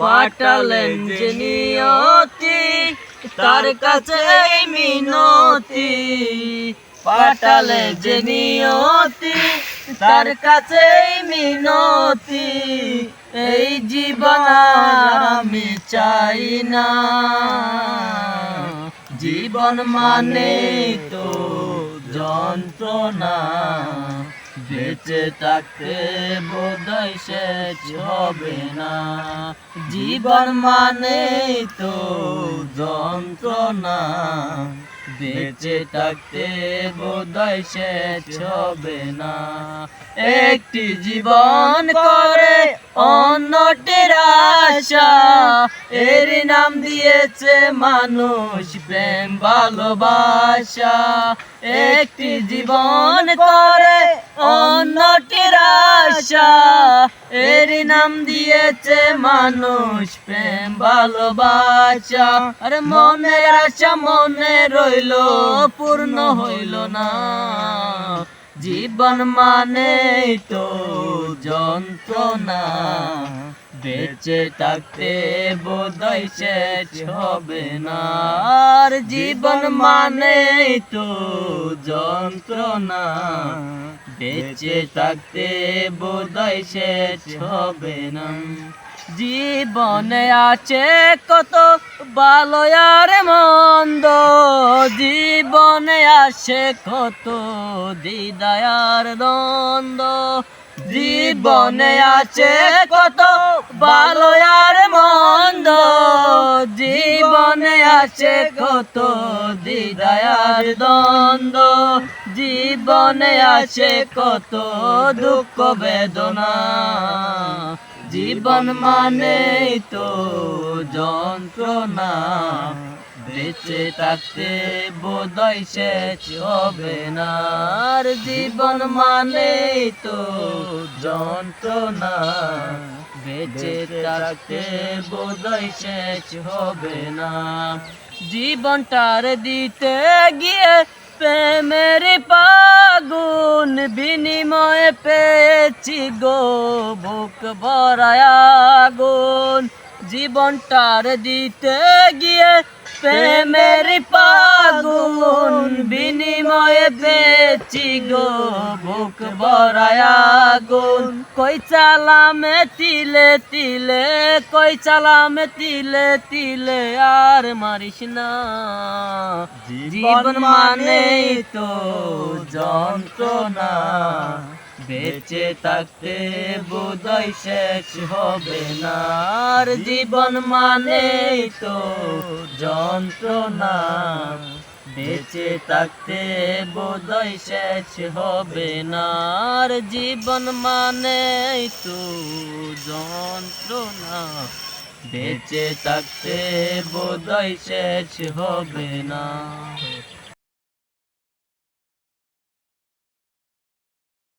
পাঠালেন যে নিয়তি তার কাছে এই মিনতি, পাঠালে যে নিয়তি তার কাছে এই মিনতি, এই জীবন আর আমি চাই না। জীবন মানে তো যন্ত্রণা, বেঁচে থাকতে বোধহয় শেষ হবে না। জীবন মানে তো যন্ত্রণা, বেঁচে থাকতে বোধহয় শেষ হবে না। একটি জীবন করে অন্যটির আশা, এর নাম দিয়েছে মানুষ প্রেম ভালোবাসা। একটি জীবন করে অন্যটির আশা, এর নাম দিয়েছে মানুষ প্রেম ভালোবাসা। আরে মনের আশা মনে রইল পূর্ণ হইল না। জীবন মানে তো যন্ত্রণা, বেঁচে থাকতে বোধহয় শেষ হবে না। আর জীবন মানে তো যন্ত্রণা, বেঁচে থাকতে বোধহয় শেষ হবে না। জীবনে আছে কত ভালো আর মন্দ, জীবনে আসে কত দ্বিধায় আর দ্বন্দ্ব। জীবনে আছে কত ভালো আর মন্দ, জীবনে আছে কত দ্বিধায় আর দ্বন্দ্ব। জীবনে আছে কত দুঃখ বেদনা, জীবন মানে তো যন্ত্রণা, বেঁচে থাকতে বোধহয় শেষ হবে না। আর জীবন মানে তো যন্ত্রণা, বেঁচে থাকতে বোধহয় শেষ হবে না। জীবনটার দিতে গিয়ে প্রেমের পাগুন, বিনিময়ে পেয়েছি গো বুক ভরায় আগুন। জীবনটার দিতে গিয়ে প্রেমের পাগুন, বিনিময়ে পেয়েছি গো বুক ভরায় আগুন। কই চালামে তিলে তিলে, কই চালামে তিলে তিলে আর মারিস না। জীবন মানে তো যন্ত্রণা, বেঁচে থাকতে বোধহয় শেষ হবে না। আর জীবন মানে তো যন্ত্রণা, বেঁচে থাকতে বোধহয় শেষ হবে না। আর জীবন মানে তো যন্ত্রণা, বেঁচে থাকতে বোধহয় শেষ হবে না।